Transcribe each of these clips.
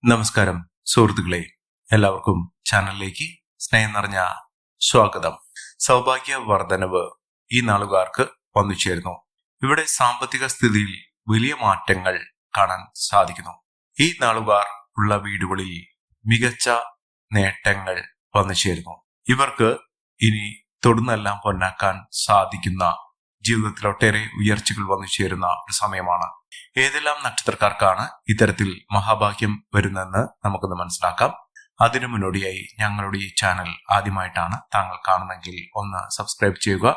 നമസ്കാരം സുഹൃത്തുക്കളെ, എല്ലാവർക്കും ചാനലിലേക്ക് സ്നേഹം നിറഞ്ഞ സ്വാഗതം. സൗഭാഗ്യ വർധനവ് ഈ നാളുകാർക്ക് വന്നു ചേരുന്നു. ഇവിടെ സാമ്പത്തിക സ്ഥിതിയിൽ വലിയ മാറ്റങ്ങൾ കാണാൻ സാധിക്കുന്നു. ഈ നാളുകാർ ഉള്ള വീടുകളിൽ മികച്ച നേട്ടങ്ങൾ വന്നു ചേരുന്നു. ഇവർക്ക് ഇനി തൊടുന്നെല്ലാം പൊന്നാക്കാൻ സാധിക്കുന്ന ജീവിതത്തിൽ ഒട്ടേറെ ഉയർച്ചകൾ വന്നു ചേരുന്ന ഒരു സമയമാണ്. ഏതെല്ലാം നക്ഷത്രക്കാർക്കാണ് ഇത്തരത്തിൽ മഹാഭാഗ്യം വരുന്നതെന്ന് നമുക്കൊന്ന് മനസ്സിലാക്കാം. അതിനു മുന്നോടിയായി ഞങ്ങളുടെ ഈ ചാനൽ ആദ്യമായിട്ടാണ് താങ്കൾ കാണുന്നെങ്കിൽ ഒന്ന് സബ്സ്ക്രൈബ് ചെയ്യുക.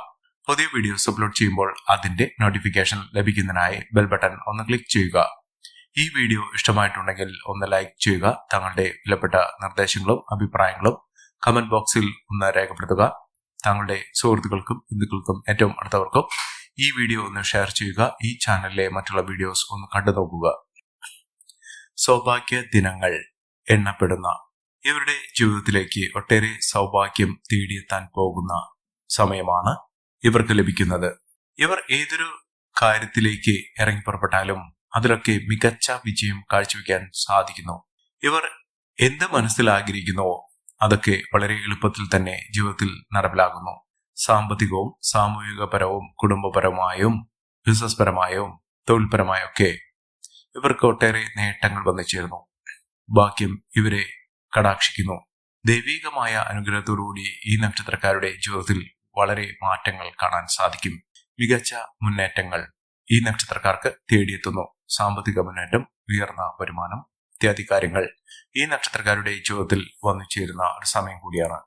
പുതിയ വീഡിയോസ് അപ്ലോഡ് ചെയ്യുമ്പോൾ അതിന്റെ നോട്ടിഫിക്കേഷൻ ലഭിക്കുന്നതിനായി ബെൽ ബട്ടൺ ഒന്ന് ക്ലിക്ക് ചെയ്യുക. ഈ വീഡിയോ ഇഷ്ടമായിട്ടുണ്ടെങ്കിൽ ഒന്ന് ലൈക്ക് ചെയ്യുക. താങ്കളുടെ വിലപ്പെട്ട നിർദ്ദേശങ്ങളും അഭിപ്രായങ്ങളും കമന്റ് ബോക്സിൽ ഒന്ന് രേഖപ്പെടുത്തുക. താങ്കളുടെ സുഹൃത്തുക്കൾക്കും ബന്ധുക്കൾക്കും ഏറ്റവും അടുത്തവർക്കും ഈ വീഡിയോ ഒന്ന് ഷെയർ ചെയ്യുക. ഈ ചാനലിലെ മറ്റുള്ള വീഡിയോസ് ഒന്ന് കണ്ടു നോക്കുക. സൗഭാഗ്യ ദിനങ്ങൾ എണ്ണപ്പെടുന്ന ഇവരുടെ ജീവിതത്തിലേക്ക് ഒട്ടേറെ സൗഭാഗ്യം തേടിയെത്താൻ പോകുന്ന സമയമാണ് ഇവർക്ക് ലഭിക്കുന്നത്. ഇവർ ഏതൊരു കാര്യത്തിലേക്ക് ഇറങ്ങി പുറപ്പെട്ടാലും അതിലൊക്കെ മികച്ച വിജയം കാഴ്ചവെക്കാൻ സാധിക്കുന്നു. ഇവർ എന്ത് മനസ്സിൽ ആഗ്രഹിക്കുന്നുവോ അതൊക്കെ വളരെ എളുപ്പത്തിൽ തന്നെ ജീവിതത്തിൽ നടപ്പിലാകുന്നു. സാമ്പത്തികവും സാമൂഹികപരവും കുടുംബപരമായും ബിസിനസ് പരമായും തൊഴിൽപരമായും ഒക്കെ ഇവർക്ക് ഒട്ടേറെ നേട്ടങ്ങൾ വന്നു ചേർന്നു. ഭാഗ്യം ഇവരെ കടാക്ഷിക്കുന്നു. ദൈവികമായ അനുഗ്രഹത്തോടുകൂടി ഈ നക്ഷത്രക്കാരുടെ ജീവിതത്തിൽ വളരെ മാറ്റങ്ങൾ കാണാൻ സാധിക്കും. മികച്ച മുന്നേറ്റങ്ങൾ ഈ നക്ഷത്രക്കാർക്ക് തേടിയെത്തുന്നു. സാമ്പത്തിക മുന്നേറ്റം, ഉയർന്ന വരുമാനം ഇത്യാദി കാര്യങ്ങൾ ഈ നക്ഷത്രക്കാരുടെ ജീവിതത്തിൽ വന്നു ചേരുന്ന ഒരു സമയം കൂടിയാണ്.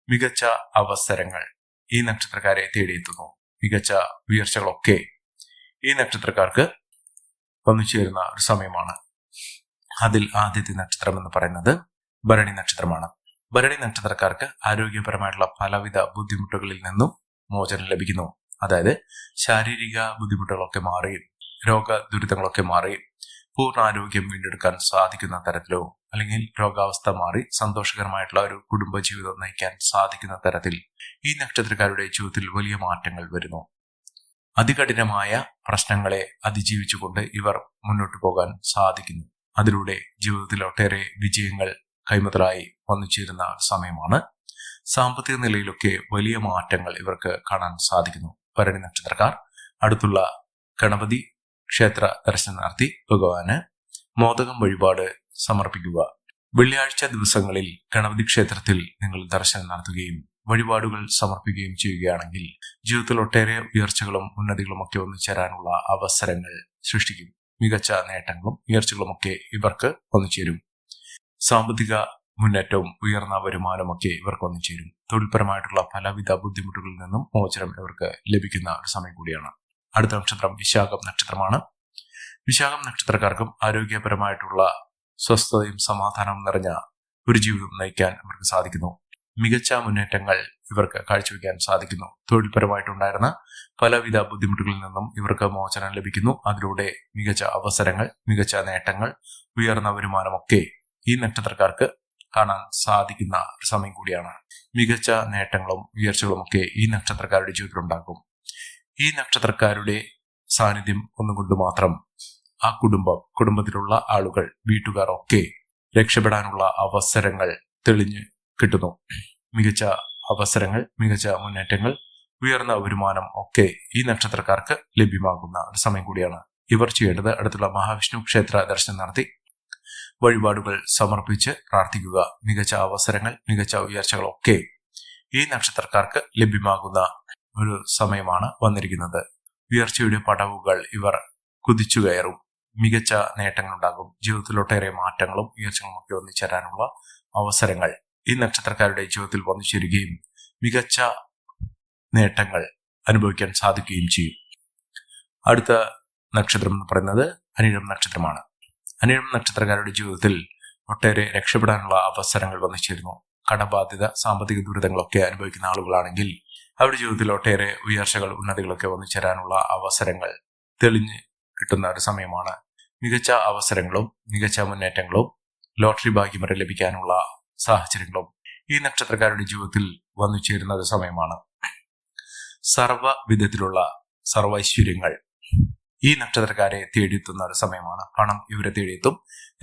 മികച്ച അവസരങ്ങൾ ഈ നക്ഷത്രക്കാരെ തേടിയെത്തുന്നു. മികച്ച ഉയർച്ചകളൊക്കെ ഈ നക്ഷത്രക്കാർക്ക് വന്നു ചേരുന്ന ഒരു സമയമാണ്. അതിൽ ആദ്യത്തെ നക്ഷത്രം എന്ന് പറയുന്നത് ഭരണി നക്ഷത്രമാണ്. ഭരണി നക്ഷത്രക്കാർക്ക് ആരോഗ്യപരമായിട്ടുള്ള പലവിധ ബുദ്ധിമുട്ടുകളിൽ നിന്നും മോചനം ലഭിക്കുന്നു. അതായത് ശാരീരിക ബുദ്ധിമുട്ടുകളൊക്കെ മാറി, രോഗ ദുരിതങ്ങളൊക്കെ മാറി പൂർണ്ണ ആരോഗ്യം വീണ്ടെടുക്കാൻ സാധിക്കുന്ന തരത്തിലോ അല്ലെങ്കിൽ രോഗാവസ്ഥ മാറി സന്തോഷകരമായിട്ടുള്ള ഒരു കുടുംബജീവിതം നയിക്കാൻ സാധിക്കുന്ന തരത്തിൽ ഈ നക്ഷത്രക്കാരുടെ ജീവിതത്തിൽ വലിയ മാറ്റങ്ങൾ വരുന്നു. അതികഠിനമായ പ്രശ്നങ്ങളെ അതിജീവിച്ചുകൊണ്ട് ഇവർ മുന്നോട്ട് പോകാൻ സാധിക്കുന്നു. അതിലൂടെ ജീവിതത്തിൽ ഒട്ടേറെ വിജയങ്ങൾ കൈമുതലായി വന്നു ചേരുന്ന സമയമാണ്. സാമ്പത്തിക നിലയിലൊക്കെ വലിയ മാറ്റങ്ങൾ ഇവർക്ക് കാണാൻ സാധിക്കുന്നു. ഭരണി നക്ഷത്രക്കാർ അടുത്തുള്ള ഗണപതി ക്ഷേത്ര ദർശനം നടത്തി ഭഗവാന് മോദകം വഴിപാട് സമർപ്പിക്കുക. വെള്ളിയാഴ്ച ദിവസങ്ങളിൽ ഗണപതി ക്ഷേത്രത്തിൽ നിങ്ങൾ ദർശനം നടത്തുകയും വഴിപാടുകൾ സമർപ്പിക്കുകയും ചെയ്യുകയാണെങ്കിൽ ജീവിതത്തിൽ ഒട്ടേറെ ഉയർച്ചകളും ഉന്നതികളും ഒക്കെ ഒന്നു ചേരാനുള്ള അവസരങ്ങൾ സൃഷ്ടിക്കും. മികച്ച നേട്ടങ്ങളും ഉയർച്ചകളും ഒക്കെ ഇവർക്ക് വന്നു ചേരും. സാമ്പത്തിക മുന്നേറ്റവും ഉയർന്ന വരുമാനവും ഒക്കെ ഇവർക്ക് വന്നു ചേരും. തൊഴിൽപരമായിട്ടുള്ള പലവിധ ബുദ്ധിമുട്ടുകളിൽ നിന്നും മോചനം ഇവർക്ക് ലഭിക്കുന്ന ഒരു സമയം കൂടിയാണ്. അടുത്ത നക്ഷത്രം വിശാഖം നക്ഷത്രമാണ്. വിശാഖം നക്ഷത്രക്കാർക്കും ആരോഗ്യപരമായിട്ടുള്ള സ്വസ്ഥതയും സമാധാനവും നിറഞ്ഞ ഒരു ജീവിതം നയിക്കാൻ ഇവർക്ക് സാധിക്കുന്നു. മികച്ച മുന്നേറ്റങ്ങൾ ഇവർക്ക് കാഴ്ചവെക്കാൻ സാധിക്കുന്നു. തൊഴിൽപരമായിട്ടുണ്ടായിരുന്ന പലവിധ ബുദ്ധിമുട്ടുകളിൽ നിന്നും ഇവർക്ക് മോചനം ലഭിക്കുന്നു. അതിലൂടെ മികച്ച അവസരങ്ങൾ, മികച്ച നേട്ടങ്ങൾ, ഉയർന്ന വരുമാനമൊക്കെ ഈ നക്ഷത്രക്കാർക്ക് കാണാൻ സാധിക്കുന്ന ഒരു സമയം കൂടിയാണ്. മികച്ച നേട്ടങ്ങളും ഉയർച്ചകളും ഒക്കെ ഈ നക്ഷത്രക്കാരുടെ ജീവിതത്തിലുണ്ടാകും. ഈ നക്ഷത്രക്കാരുടെ സാന്നിധ്യം ഒന്നുകൊണ്ട് മാത്രം ആ കുടുംബത്തിലുള്ള ആളുകൾ, വീട്ടുകാർ ഒക്കെ രക്ഷപ്പെടാനുള്ള അവസരങ്ങൾ തെളിഞ്ഞു കിട്ടുന്നു. മികച്ച അവസരങ്ങൾ, മികച്ച മുന്നേറ്റങ്ങൾ, ഉയർന്ന വരുമാനം ഒക്കെ ഈ നക്ഷത്രക്കാർക്ക് ലഭ്യമാകുന്ന ഒരു സമയം കൂടിയാണ്. ഇവർ ചെയ്യേണ്ടത് അടുത്തുള്ള മഹാവിഷ്ണു ക്ഷേത്ര ദർശനം നടത്തി വഴിപാടുകൾ സമർപ്പിച്ച് പ്രാർത്ഥിക്കുക. മികച്ച അവസരങ്ങൾ, മികച്ച ഉയർച്ചകളൊക്കെ ഈ നക്ഷത്രക്കാർക്ക് ലഭ്യമാകുന്ന ഒരു സമയമാണ് വന്നിരിക്കുന്നത്. ഉയർച്ചയുടെ പടവുകൾ ഇവർ കുതിച്ചു കയറും. മികച്ച നേട്ടങ്ങൾ ഉണ്ടാകും. ജീവിതത്തിൽ ഒട്ടേറെ മാറ്റങ്ങളും ഉയർച്ചകളും ഒക്കെ ഒന്നിച്ചേരാനുള്ള അവസരങ്ങൾ ഈ നക്ഷത്രക്കാരുടെ ജീവിതത്തിൽ വന്നു ചേരുകയും മികച്ച നേട്ടങ്ങൾ അനുഭവിക്കാൻ സാധിക്കുകയും ചെയ്യും. അടുത്ത നക്ഷത്രം എന്ന് പറയുന്നത് അനിഴം നക്ഷത്രമാണ്. അനിഴം നക്ഷത്രക്കാരുടെ ജീവിതത്തിൽ ഒട്ടേറെ രക്ഷപ്പെടാനുള്ള അവസരങ്ങൾ വന്നു ചേരുന്നു. കടബാധ്യത, സാമ്പത്തിക ദുരിതങ്ങളൊക്കെ അനുഭവിക്കുന്ന ആളുകളാണെങ്കിൽ അവരുടെ ജീവിതത്തിൽ ഒട്ടേറെ ഉയർച്ചകൾ, ഉന്നതികളൊക്കെ വന്നു ചേരാനുള്ള അവസരങ്ങൾ തെളിഞ്ഞ് കിട്ടുന്ന ഒരു സമയമാണ്. മികച്ച അവസരങ്ങളും മികച്ച മുന്നേറ്റങ്ങളും ലോട്ടറി ഭാഗ്യം വരെ ലഭിക്കാനുള്ള സാഹചര്യങ്ങളും ഈ നക്ഷത്രക്കാരുടെ ജീവിതത്തിൽ വന്നു ചേരുന്ന ഒരു സമയമാണ്. സർവ്വ വിധത്തിലുള്ള സർവൈശ്വര്യങ്ങൾ ഈ നക്ഷത്രക്കാരെ തേടിയെത്തുന്ന ഒരു സമയമാണ്. പണം ഇവരെ തേടിയെത്തും.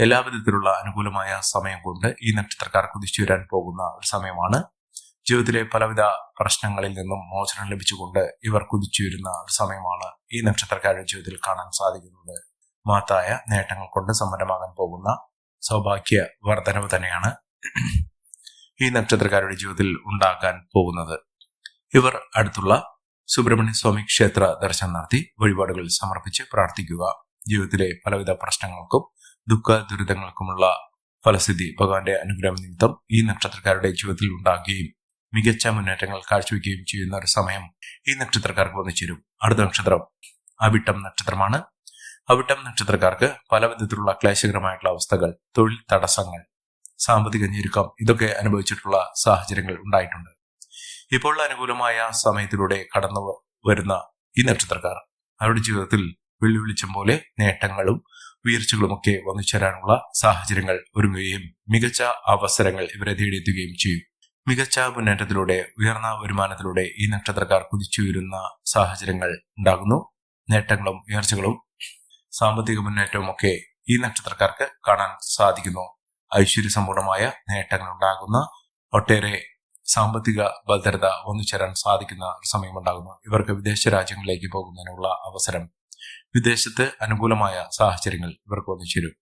എല്ലാ വിധത്തിലുള്ള അനുകൂലമായ സമയം കൊണ്ട് ഈ നക്ഷത്രക്കാർ കുതിച്ചുയരാൻ പോകുന്ന ഒരു സമയമാണ്. ജീവിതത്തിലെ പലവിധ പ്രശ്നങ്ങളിൽ നിന്നും മോചനം ലഭിച്ചുകൊണ്ട് ഇവർ കുതിച്ചുയരുന്ന ഒരു സമയമാണ് ഈ നക്ഷത്രക്കാരുടെ ജീവിതത്തിൽ കാണാൻ സാധിക്കുന്നത്. മഹത്തായ നേട്ടങ്ങൾ കൊണ്ട് സമ്പന്നമാകാൻ പോകുന്ന സൗഭാഗ്യ വർധനവ് തന്നെയാണ് ഈ നക്ഷത്രക്കാരുടെ ജീവിതത്തിൽ ഉണ്ടാകാൻ പോകുന്നത്. ഇവർ അടുത്തുള്ള സുബ്രഹ്മണ്യ സ്വാമി ക്ഷേത്ര ദർശനം നടത്തി വഴിപാടുകൾ സമർപ്പിച്ച് പ്രാർത്ഥിക്കുക. ജീവിതത്തിലെ പലവിധ പ്രശ്നങ്ങൾക്കും ദുഃഖ ദുരിതങ്ങൾക്കുമുള്ള ഫലസിദ്ധി ഭഗവാന്റെ അനുഗ്രഹം നിമിത്തം ഈ നക്ഷത്രക്കാരുടെ ജീവിതത്തിൽ ഉണ്ടാകുകയും മികച്ച മുന്നേറ്റങ്ങൾ കാഴ്ചവെക്കുകയും ചെയ്യുന്ന ഒരു സമയം ഈ നക്ഷത്രക്കാർക്ക് വന്നു ചേരും. അടുത്ത നക്ഷത്രം അവിട്ടം നക്ഷത്രമാണ്. അവിട്ടം നക്ഷത്രക്കാർക്ക് പല വിധത്തിലുള്ള ക്ലേശകരമായിട്ടുള്ള അവസ്ഥകൾ, തൊഴിൽ തടസ്സങ്ങൾ, സാമ്പത്തിക ഞെരുക്കം ഇതൊക്കെ അനുഭവിച്ചിട്ടുള്ള സാഹചര്യങ്ങൾ ഉണ്ടായിട്ടുണ്ട്. ഇപ്പോൾ അനുകൂലമായ സമയത്തിലൂടെ കടന്നു വരുന്ന ഈ നക്ഷത്രക്കാർ അവരുടെ ജീവിതത്തിൽ വെള്ളിവെളിച്ചം പോലെ നേട്ടങ്ങളും ഉയർച്ചകളുമൊക്കെ വന്നു ചേരാനുള്ള സാഹചര്യങ്ങൾ ഒരുങ്ങുകയും മികച്ച അവസരങ്ങൾ ഇവരെ തേടിയെത്തുകയും ചെയ്യും. മികച്ച മുന്നേറ്റത്തിലൂടെ, ഉയർന്ന വരുമാനത്തിലൂടെ ഈ നക്ഷത്രക്കാർ കുതിച്ചുയരുന്ന സാഹചര്യങ്ങൾ ഉണ്ടാകുന്നു. നേട്ടങ്ങളും ഉയർച്ചകളും സാമ്പത്തിക മുന്നേറ്റവും ഒക്കെ ഈ നക്ഷത്രക്കാർക്ക് കാണാൻ സാധിക്കുന്നു. ഐശ്വര്യസമ്പൂർണമായ നേട്ടങ്ങൾ ഉണ്ടാകുന്ന, ഒട്ടേറെ സാമ്പത്തിക ഭദ്രത വന്നു ചേരാൻ സാധിക്കുന്ന ഒരു സമയമുണ്ടാകുന്നു. ഇവർക്ക് വിദേശ രാജ്യങ്ങളിലേക്ക് പോകുന്നതിനുള്ള അവസരം, വിദേശത്ത് അനുകൂലമായ സാഹചര്യങ്ങൾ ഇവർക്ക് വന്നു ചേരും.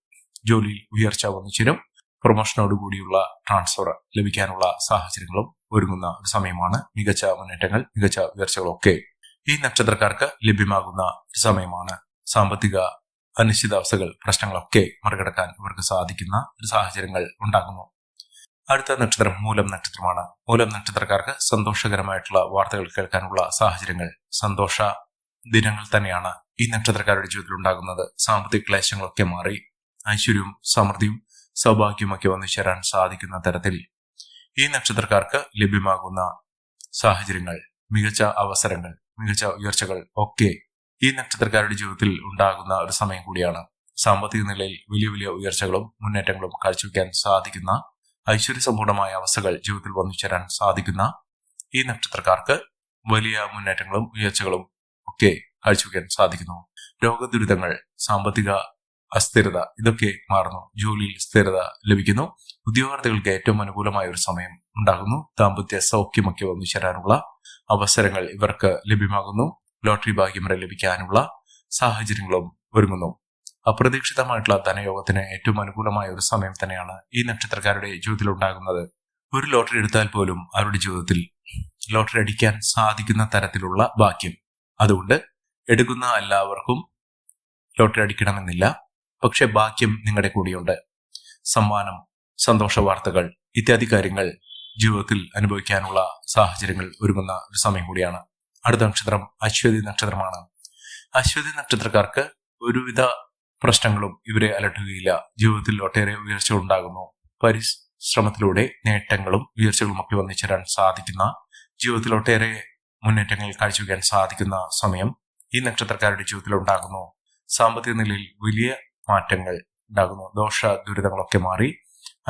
ജോലിയിൽ ഉയർച്ച വന്നു ചേരും. പ്രൊമോഷനോടുകൂടിയുള്ള ട്രാൻസ്ഫർ ലഭിക്കാനുള്ള സാഹചര്യങ്ങളും ഒരുങ്ങുന്ന ഒരു സമയമാണ്. മികച്ച മുന്നേറ്റങ്ങൾ, മികച്ച ഉയർച്ചകളൊക്കെ ഈ നക്ഷത്രക്കാർക്ക് ലഭ്യമാകുന്ന ഒരു സമയമാണ്. സാമ്പത്തിക അനിശ്ചിതാവസ്ഥകൾ, പ്രശ്നങ്ങളൊക്കെ മറികടക്കാൻ ഇവർക്ക് സാധിക്കുന്ന ഒരു സാഹചര്യങ്ങൾ ഉണ്ടാകുന്നു. അടുത്ത നക്ഷത്രം മൂലം നക്ഷത്രമാണ്. മൂലം നക്ഷത്രക്കാർക്ക് സന്തോഷകരമായിട്ടുള്ള വാർത്തകൾ കേൾക്കാനുള്ള സാഹചര്യങ്ങൾ, സന്തോഷ ദിനങ്ങൾ തന്നെയാണ് ഈ നക്ഷത്രക്കാരുടെ ജീവിതത്തിൽ ഉണ്ടാകുന്നത്. സാമ്പത്തിക ക്ലേശങ്ങളൊക്കെ മാറി ഐശ്വര്യവും സമൃദ്ധിയും സൗഭാഗ്യമൊക്കെ വന്നു ചേരാൻ സാധിക്കുന്ന തരത്തിൽ ഈ നക്ഷത്രക്കാർക്ക് ലഭ്യമാകുന്ന സാഹചര്യങ്ങൾ, മികച്ച അവസരങ്ങൾ, മികച്ച ഉയർച്ചകൾ ഒക്കെ ഈ നക്ഷത്രക്കാരുടെ ജീവിതത്തിൽ ഉണ്ടാകുന്ന ഒരു സമയം കൂടിയാണ്. സാമ്പത്തിക നിലയിൽ വലിയ വലിയ ഉയർച്ചകളും മുന്നേറ്റങ്ങളും കാഴ്ചവെക്കാൻ സാധിക്കുന്ന, ഐശ്വര്യസമ്പൂർണമായ അവസ്ഥകൾ ജീവിതത്തിൽ വന്നു ചേരാൻ സാധിക്കുന്ന ഈ നക്ഷത്രക്കാർക്ക് വലിയ മുന്നേറ്റങ്ങളും ഉയർച്ചകളും ഒക്കെ കാഴ്ചവെക്കാൻ സാധിക്കുന്നു. രോഗദുരിതങ്ങൾ, സാമ്പത്തിക അസ്ഥിരത ഇതൊക്കെ മാറുന്നു. ജോലിയിൽ സ്ഥിരത ലഭിക്കുന്നു. ഉദ്യോഗാർത്ഥികൾക്ക് ഏറ്റവും അനുകൂലമായ ഒരു സമയം ഉണ്ടാകുന്നു. ദാമ്പത്യ സൗഖ്യമൊക്കെ വന്നു ചേരാനുള്ള അവസരങ്ങൾ ഇവർക്ക് ലഭ്യമാകുന്നു. ലോട്ടറി ഭാഗ്യം വരെ ലഭിക്കാനുള്ള സാഹചര്യങ്ങളും ഒരുങ്ങുന്നു. അപ്രതീക്ഷിതമായിട്ടുള്ള ധനയോഗത്തിന് ഏറ്റവും അനുകൂലമായ ഒരു സമയം തന്നെയാണ് ഈ നക്ഷത്രക്കാരുടെ ജീവിതത്തിൽ ഉണ്ടാകുന്നത്. ഒരു ലോട്ടറി എടുത്താൽ പോലും അവരുടെ ജീവിതത്തിൽ ലോട്ടറി അടിക്കാൻ സാധിക്കുന്ന തരത്തിലുള്ള ഭാഗ്യം. അതുകൊണ്ട് എടുക്കുന്ന എല്ലാവർക്കും ലോട്ടറി അടിക്കണമെന്നില്ല. പക്ഷെ ഭാഗ്യം നിങ്ങളുടെ കൂടെയുണ്ട്. സമ്മാനം, സന്തോഷ വാർത്തകൾ ഇത്യാദി കാര്യങ്ങൾ ജീവിതത്തിൽ അനുഭവിക്കാനുള്ള സാഹചര്യങ്ങൾ ഒരുങ്ങുന്ന ഒരു സമയം കൂടിയാണ്. അടുത്ത നക്ഷത്രം അശ്വതി നക്ഷത്രമാണ്. അശ്വതി നക്ഷത്രക്കാർക്ക് ഒരുവിധ പ്രശ്നങ്ങളും ഇവരെ അലട്ടുകയില്ല. ജീവിതത്തിൽ ഒട്ടേറെ ഉയർച്ചകൾ ഉണ്ടാകുന്നു. പരിശ്രമത്തിലൂടെ നേട്ടങ്ങളും ഉയർച്ചകളും ഒക്കെ വന്നു ചേരാൻ സാധിക്കുന്ന, ജീവിതത്തിൽ ഒട്ടേറെ മുന്നേറ്റങ്ങൾ കാഴ്ചവെക്കാൻ സാധിക്കുന്ന സമയം ഈ നക്ഷത്രക്കാരുടെ ജീവിതത്തിൽ ഉണ്ടാകുന്നു. സാമ്പത്തിക നിലയിൽ വലിയ മാറ്റങ്ങൾ ഉണ്ടാകുന്നു. ദോഷ ദുരിതങ്ങളൊക്കെ മാറി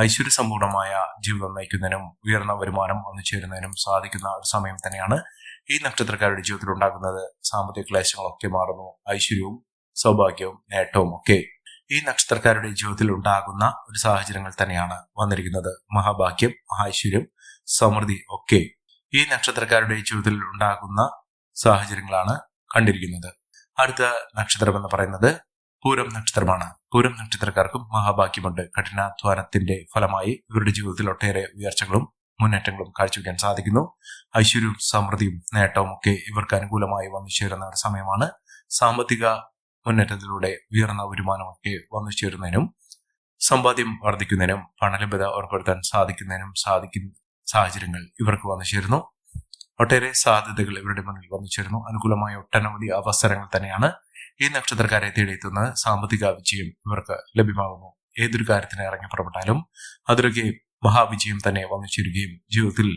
ഐശ്വര്യസമ്പൂർണമായ ജീവിതം നയിക്കുന്നതിനും ഉയർന്ന വരുമാനം വന്നു ചേരുന്നതിനും സാധിക്കുന്ന ഒരു സമയം തന്നെയാണ് ഈ നക്ഷത്രക്കാരുടെ ജീവിതത്തിൽ ഉണ്ടാകുന്നത്. സാമ്പത്തിക ക്ലേശങ്ങളൊക്കെ മാറുന്നു. ഐശ്വര്യവും സൗഭാഗ്യവും നേട്ടവും ഒക്കെ ഈ നക്ഷത്രക്കാരുടെ ജീവിതത്തിൽ ഉണ്ടാകുന്ന ഒരു സാഹചര്യങ്ങൾ തന്നെയാണ് വന്നിരിക്കുന്നത്. മഹാഭാഗ്യം, മഹാഐശ്വര്യം, സമൃദ്ധി ഒക്കെ ഈ നക്ഷത്രക്കാരുടെ ജീവിതത്തിൽ ഉണ്ടാകുന്ന സാഹചര്യങ്ങളാണ് കണ്ടിരിക്കുന്നത്. അടുത്ത നക്ഷത്രം എന്ന് പറയുന്നത് പൂരം നക്ഷത്രമാണ്. പൂരം നക്ഷത്രക്കാർക്കും മഹാഭാഗ്യമുണ്ട്. കഠിനാധ്വാനത്തിന്റെ ഫലമായി ഇവരുടെ ജീവിതത്തിൽ ഒട്ടേറെ ഉയർച്ചകളും മുന്നേറ്റങ്ങളും കാഴ്ചവെക്കാൻ സാധിക്കുന്നു. ഐശ്വര്യവും സമൃദ്ധിയും നേട്ടവും ഒക്കെ ഇവർക്ക് അനുകൂലമായി വന്നു ചേരുന്ന ഒരു സമയമാണ്. സാമ്പത്തിക മുന്നേറ്റത്തിലൂടെ ഉയർന്ന വരുമാനമൊക്കെ വന്നു ചേരുന്നതിനും സമ്പാദ്യം വർദ്ധിക്കുന്നതിനും പണലഭ്യത ഉറപ്പെടുത്താൻ സാധിക്കുന്നതിനും സാഹചര്യങ്ങൾ ഇവർക്ക് വന്നു ചേരുന്നു. ഒട്ടേറെ സാധ്യതകൾ ഇവരുടെ മുന്നിൽ വന്നു ചേരുന്നു. അനുകൂലമായ ഒട്ടനവധി അവസരങ്ങൾ തന്നെയാണ് ഈ നക്ഷത്രക്കാരെ തേടിയെത്തുന്നത്. സാമ്പത്തിക വിജയം ഇവർക്ക് ലഭ്യമാകുന്നു. ഏതൊരു കാര്യത്തിന് ഇറങ്ങി പുറപ്പെട്ടാലും അതിലൊക്കെ മഹാവിജയം തന്നെ വന്നു ചേരുകയും ജീവിതത്തിൽ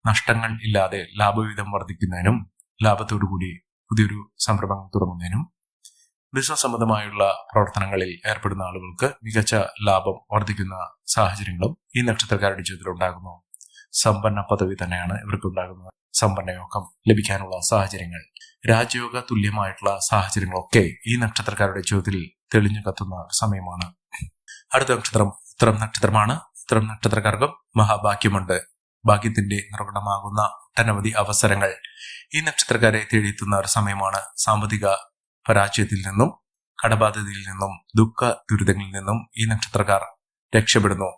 നഷ്ടങ്ങൾ ഇല്ലാതെ ലാഭവിഹിതം വർദ്ധിക്കുന്നതിനും ലാഭത്തോടുകൂടി പുതിയൊരു സംരംഭം തുടങ്ങുന്നതിനും ബിസിനസ് സംബന്ധമായുള്ള പ്രവർത്തനങ്ങളിൽ ഏർപ്പെടുന്ന ആളുകൾക്ക് മികച്ച ലാഭം വർദ്ധിക്കുന്ന സാഹചര്യങ്ങളും ഈ നക്ഷത്രക്കാരുടെ ജീവിതത്തിൽ ഉണ്ടാകുന്നു. സമ്പന്ന പദവി തന്നെയാണ് ഇവർക്ക് ഉണ്ടാകുന്നത്. സമ്പന്ന യോഗം ലഭിക്കാനുള്ള സാഹചര്യങ്ങൾ രാജയോഗ തുല്യമായിട്ടുള്ള സാഹചര്യങ്ങളൊക്കെ ഈ നക്ഷത്രക്കാരുടെ ജീവിതത്തിൽ തെളിഞ്ഞു കത്തുന്ന സമയമാണ്. അടുത്ത നക്ഷത്രം ഉത്തരം നക്ഷത്രമാണ്. ഉത്തരം നക്ഷത്രക്കാർക്കും മഹാഭാഗ്യമുണ്ട്. ഭാഗ്യത്തിന്റെ നിർവ്വഹണമാകുന്ന ഒട്ടനവധി അവസരങ്ങൾ ഈ നക്ഷത്രക്കാരെ തേടിയെത്തുന്ന ഒരു സമയമാണ്. സാമ്പത്തിക പരാജയത്തിൽ നിന്നും കടബാധ്യതയിൽ നിന്നും ദുഃഖ ദുരിതങ്ങളിൽ നിന്നും ഈ നക്ഷത്രക്കാർ രക്ഷപ്പെടുന്നു.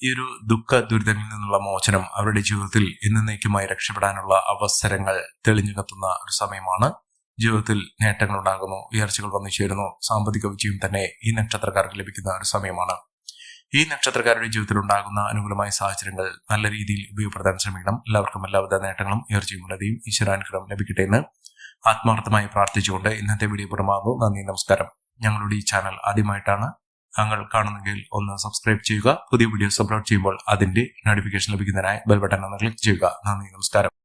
ഈ ഒരു ദുഃഖ ദുരിതങ്ങളിൽ നിന്നുള്ള മോചനം അവരുടെ ജീവിതത്തിൽ എന്നേക്കുമായി രക്ഷപ്പെടാനുള്ള അവസരങ്ങൾ തെളിഞ്ഞു കത്തുന്ന ഒരു സമയമാണ്. ജീവിതത്തിൽ നേട്ടങ്ങൾ ഉണ്ടാകുന്നു, ഉയർച്ചകൾ വന്നു ചേരുന്നു, സാമ്പത്തിക വിജയം തന്നെ ഈ നക്ഷത്രക്കാർക്ക് ലഭിക്കുന്ന ഒരു സമയമാണ്. ഈ നക്ഷത്രക്കാരുടെ ജീവിതത്തിൽ ഉണ്ടാകുന്ന അനുകൂലമായ സാഹചര്യങ്ങൾ നല്ല രീതിയിൽ ഉപയോഗപ്പെടുത്താൻ ശ്രമിക്കണം. എല്ലാവർക്കും എല്ലാവിധ നേട്ടങ്ങളും ഉയർച്ചയും ഉന്നതിയും ഈശ്വരാനുഗ്രഹം ലഭിക്കട്ടെ എന്ന് ആത്മാർത്ഥമായി പ്രാർത്ഥിച്ചുകൊണ്ട് ഇന്നത്തെ വീഡിയോ പൂർണ്ണമാകുന്നു. നന്ദി, നമസ്കാരം. ഞങ്ങളുടെ ഈ ചാനൽ ആദ്യമായിട്ടാണ് താങ്കൾ കാണുന്നെങ്കിൽ ഒന്ന് സബ്സ്ക്രൈബ് ചെയ്യുക. പുതിയ വീഡിയോസ് അപ്ലോഡ് ചെയ്യുമ്പോൾ അതിന്റെ നോട്ടിഫിക്കേഷൻ ലഭിക്കുന്നതിനായി ബെൽ ബട്ടൺ ഒന്ന് ക്ലിക്ക് ചെയ്യുക. നന്ദി, നമസ്കാരം.